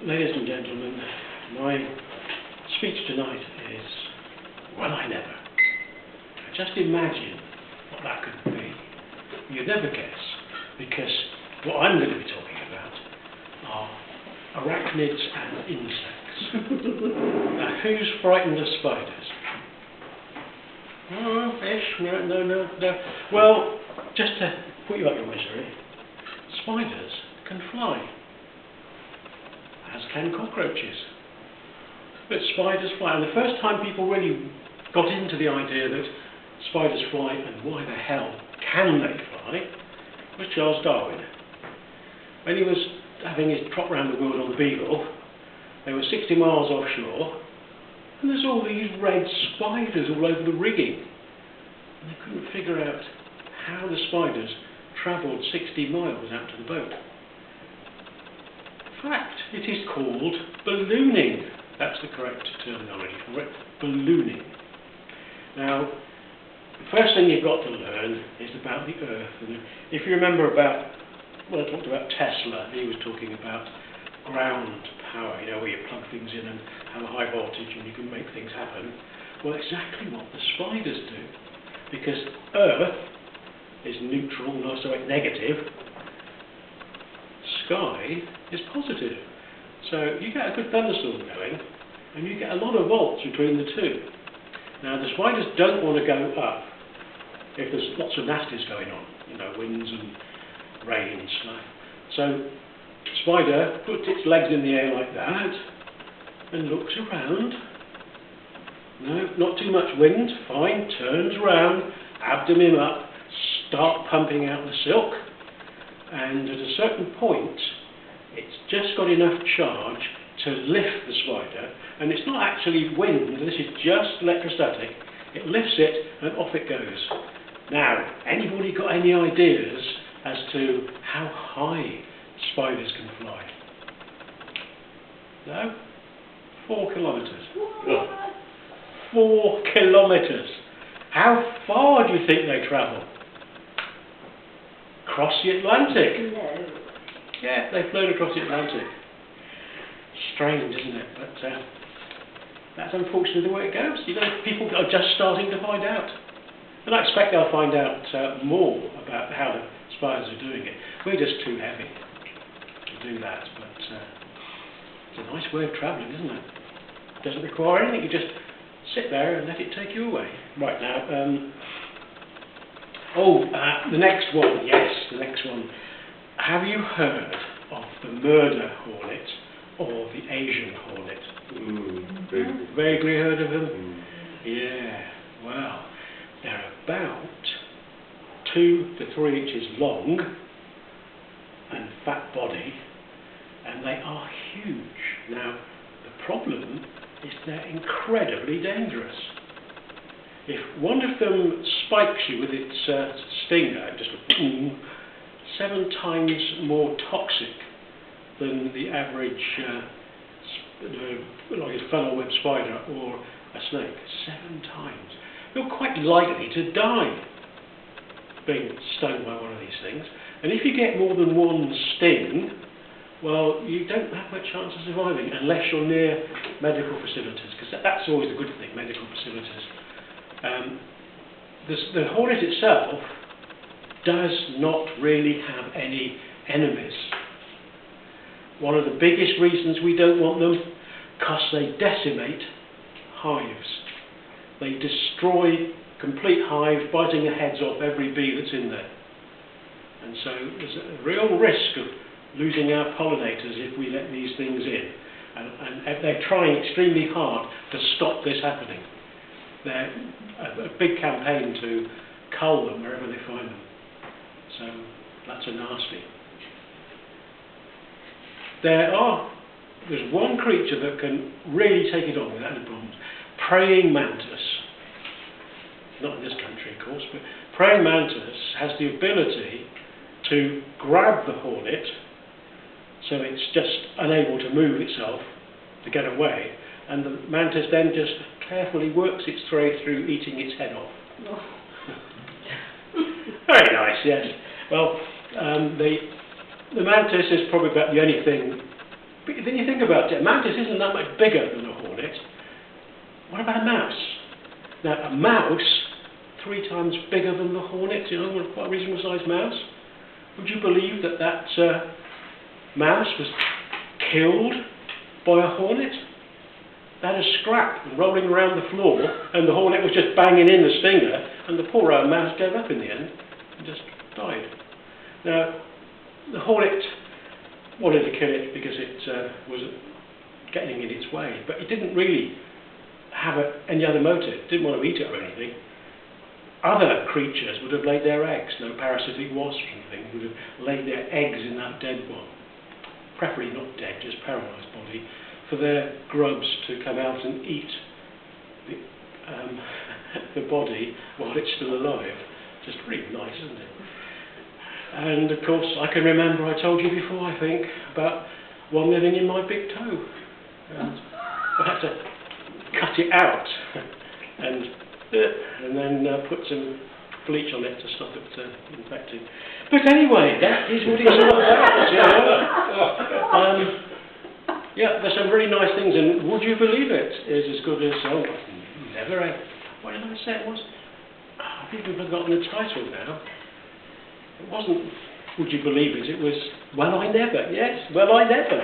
Ladies and gentlemen, my speech tonight is, well, I never. Just imagine what that could be. You'd never guess, because what I'm going to be talking about are arachnids and insects. Now, who's frightened of spiders? Oh, ish, no. Well, just to put you out your misery, spiders can fly, as can cockroaches. But spiders fly, and the first time people really got into the idea that spiders fly and why the hell can they fly was Charles Darwin. When he was having his trot round the world on the Beagle, they were 60 miles offshore, and there's all these red spiders all over the rigging. And they couldn't figure out how the spiders travelled 60 miles out to the boat. In fact, it is called ballooning. That's the correct terminology for it, ballooning. Now, the first thing you've got to learn is about the Earth. And if you remember about, when I talked about Tesla, he was talking about ground power, where you plug things in and have a high voltage and you can make things happen. Well, exactly what the spiders do. Because Earth is neutral, not so negative. Sky is positive. So you get a good thunderstorm going, and you get a lot of volts between the two. Now, the spiders don't want to go up if there's lots of nasties going on, winds and rain and stuff. So the spider puts its legs in the air like that and looks around. No, not too much wind, fine, turns around, abdomen up, start pumping out the silk, and at a certain point it's just got enough charge to lift the spider, and it's not actually wind, this is just electrostatic. It lifts it and off it goes. Now, anybody got any ideas as to how high spiders can fly? No? 4 kilometres. 4 kilometres. How far do you think they travel? Across the Atlantic. No. Yeah, they've flown across the Atlantic. Strange, isn't it? But that's unfortunately the way it goes. People are just starting to find out. And I expect they'll find out more about how the spiders are doing it. We're just too heavy to do that. But it's a nice way of travelling, isn't it? It doesn't require anything. You just sit there and let it take you away. Right now, the next one. Yes, the next one. Have you heard of the murder hornet or the Asian hornet? Vaguely heard of them? Yeah, well, they're about 2 to 3 inches long and fat body, and they are huge. Now, the problem is they're incredibly dangerous. If one of them spikes you with its stinger, just a boom, 7 times more toxic than the average like a funnel web spider or a snake. 7 times. You're quite likely to die being stung by one of these things. And if you get more than one sting, well, you don't have much chance of surviving unless you're near medical facilities, because that's always a good thing, medical facilities. The hornet itself does not really have any enemies. One of the biggest reasons we don't want them, because they decimate hives. They destroy complete hives, biting the heads off every bee that's in there. And so there's a real risk of losing our pollinators if we let these things in. And they're trying extremely hard to stop this happening. They're a big campaign to cull them wherever they find them. So that's a nasty. There's one creature that can really take it on without any problems. Praying mantis. Not in this country, of course, but praying mantis has the ability to grab the hornet so it's just unable to move itself to get away, and the mantis then just carefully works its way through eating its head off. Oh. Very nice, yes. Well, the mantis is probably about the only thing But then you think about it, a mantis isn't that much bigger than a hornet. What about a mouse? Now, a mouse, 3 times bigger than the hornet, you know, quite a reasonable sized mouse. Would you believe that that mouse was killed by a hornet? They had a scrap rolling around the floor, and the hornet was just banging in the stinger, and the poor old mouse gave up in the end and just died. Now, the hornet wanted to kill it because it was getting in its way, but it didn't really have any other motive. Didn't want to eat it or anything. Other creatures would have laid their eggs. No parasitic wasps or anything would have laid their eggs in that dead one, preferably not dead, just paralysed body, for their grubs to come out and eat the body while it's still alive. Just pretty nice, isn't it? And of course, I can remember, I told you before, I think, about one living in my big toe. I had to cut it out and then put some bleach on it to stop it infecting. But anyway, that is what it's all about. Yeah, there's some really nice things, and would you believe it is as good as, never ever. What did I say it was? I've even forgotten the title now. It wasn't, would you believe it? It was, well, I never. Yes, well, I never.